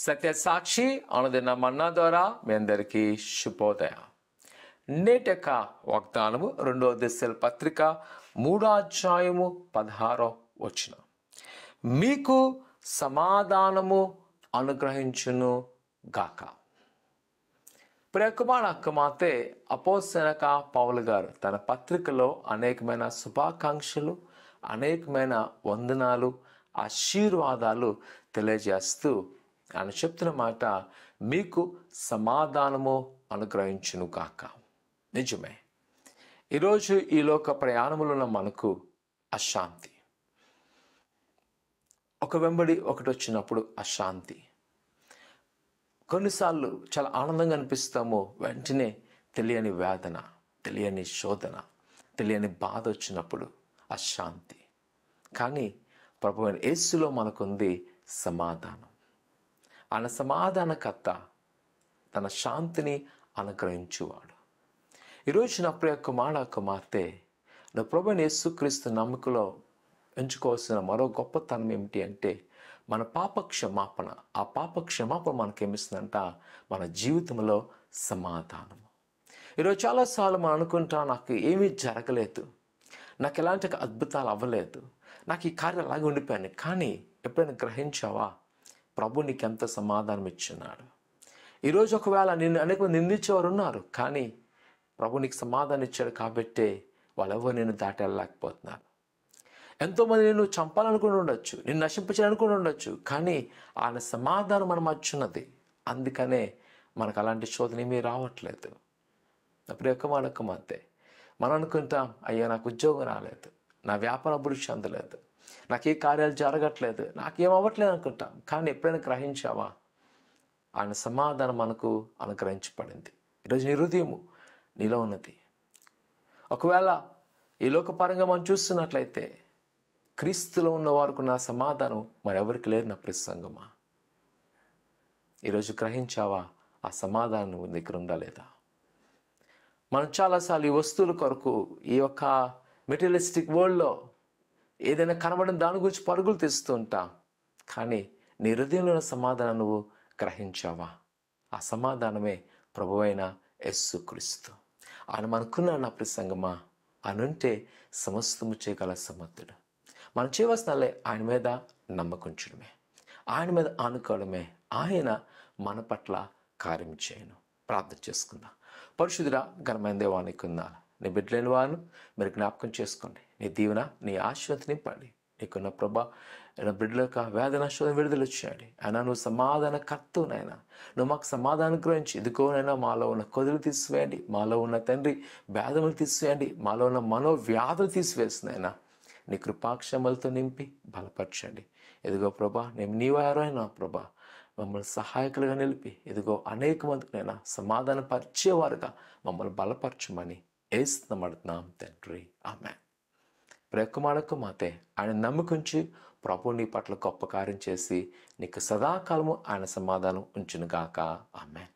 సత్యసాక్షి అనుదిన మన్నా ద్వారా మీ అందరికీ శుభోదయ. నేటి యొక్క వాగ్దానము 2వ దశల పత్రిక 3వ అధ్యాయము 16వ వచనం. మీకు సమాధానము అనుగ్రహించును గాక. ప్రియకుమార్ అక్కమాతే అపోస్తలక పౌలు గారు తన పత్రికలో అనేకమైన శుభాకాంక్షలు, అనేకమైన వందనాలు, ఆశీర్వాదాలు తెలియజేస్తూ ఆయన చెప్తున్న మాట, మీకు సమాధానము అనుగ్రహించును కాక. నిజమే, ఈరోజు ఈ లోక ప్రయాణములో ఉన్న మనకు అశాంతి, ఒక వెంబడి ఒకటి వచ్చినప్పుడు అశాంతి. కొన్నిసార్లు చాలా ఆనందంగా అనిపిస్తాము, వెంటనే తెలియని వేదన, తెలియని శోధన, తెలియని బాధ వచ్చినప్పుడు అశాంతి. కానీ ప్రభువైన యేసులో మనకుంది సమాధానం. ఆయన సమాధానకర్త, తన శాంతిని అనుగ్రహించువాడు. ఈరోజు నా ప్రియ కుమార్తె, నా ప్రభువైన యేసుక్రీస్తు నమ్మకలో ఎంచుకోవాల్సిన మరో గొప్పతనం ఏమిటి అంటే మన పాప క్షమాపణ. ఆ పాప క్షమాపణ మనకేమిస్తుందంట, మన జీవితంలో సమాధానము. ఈరోజు చాలాసార్లు మనం అనుకుంటాం, నాకు ఏమీ జరగలేదు, నాకు ఎలాంటి అద్భుతాలు అవ్వలేదు, నాకు ఈ కార్యం అలాగే ఉండిపోయాను. కానీ ఎప్పుడైనా గ్రహించావా, ప్రభు నీకు ఎంత సమాధానం ఇచ్చున్నాడు. ఈరోజు ఒకవేళ నిన్ను అనేక మంది నిందించేవారు ఉన్నారు, కానీ ప్రభు నీకు సమాధానం ఇచ్చాడు కాబట్టే వాళ్ళెవరు నిన్ను దాటి వెళ్ళలేకపోతున్నారు. ఎంతోమంది నిన్ను చంపాలనుకుని ఉండొచ్చు, నిన్ను నశించాలనుకుని ఉండొచ్చు, కానీ ఆయన సమాధానం మన మధ్య ఉన్నది. అందుకనే మనకు అలాంటి శోధన ఏమీ రావట్లేదు. అప్పుడు యొక్క మధ్య మనం అనుకుంటాం, అయ్యా నాకు ఉద్యోగం రాలేదు, నా వ్యాపారం అభివృద్ధి చెందలేదు, నాకు ఏ కార్యాలు జరగట్లేదు, నాకేం అవ్వట్లేదు అనుకుంటాం. కానీ ఎప్పుడైనా గ్రహించావా, ఆయన సమాధానం మనకు అనుగ్రహించబడింది. ఈరోజు నీ హృదయము నీలో ఉన్నది. ఒకవేళ ఈ లోకపరంగా మనం చూస్తున్నట్లయితే క్రీస్తులో ఉన్న వారికి నా సమాధానం మరెవరికి లేదు. నా ప్రసంగమా, ఈరోజు గ్రహించావా, ఆ సమాధానం నీ దగ్గర ఉందా లేదా? మనం చాలాసార్లు ఈ వస్తువుల కొరకు, ఈ యొక్క మెటీరియలిస్టిక్ వరల్డ్లో ఏదైనా కనబడిన దాని గురించి పరుగులు తీస్తూ ఉంటాం. కానీ నీ హృదయంలో ఉన్న సమాధానం నువ్వు గ్రహించావా? ఆ సమాధానమే ప్రభువైన యేసుక్రీస్తు. ఆయన మనకున్న నా ప్రసంగమా, ఆయన ఉంటే సమస్తము చేయగల సమర్థుడు. మనం చేయవలసినలే ఆయన మీద నమ్మకుంచడమే, ఆయన మీద ఆనుకోవడమే. ఆయన మన పట్ల కార్యం చేయను. ప్రార్థన చేసుకుందాం. పరిశుద్ధుడా, ఘనమైన దేవానికి ఉన్నాను. నీ బిడ్డలేని వారు మీరు జ్ఞాపకం చేసుకోండి. నీ దీవెన, నీ ఆశీర్వాదం నింపండి. నీకున్న ప్రభా, నా బిడ్డల యొక్క వేదన శోధన విడుదల వచ్చాడు. అయినా నువ్వు సమాధాన కర్తవునైనా, నువ్వు మాకు సమాధానం గురించి ఇదిగోనైనా మాలో ఉన్న కొదులు తీసివేయండి, మాలో ఉన్న తండ్రి వేదములు తీసివేయండి, మాలో ఉన్న మనోవ్యాధులు తీసివేసినైనా నీ కృపాక్షమలతో నింపి బలపరచండి. ఇదిగో ప్రభా, నేను నీవారైనా ప్రభా, మమ్మల్ని సహాయకులుగా నిలిపి ఇదిగో అనేక మందికైనా సమాధాన పరిచేవారుగా మమ్మల్ని బలపరచమని ఏస్తున్నాం తండ్రి. ఆమేన్. ప్రియకుమారకు మాతే ఆయన నమ్ముకుంచి ప్రభు నీ పట్ల గొప్ప కార్యం చేసి నీకు సదాకాలము ఆయన సమాధానం ఉంచునుగాక. ఆమేన్.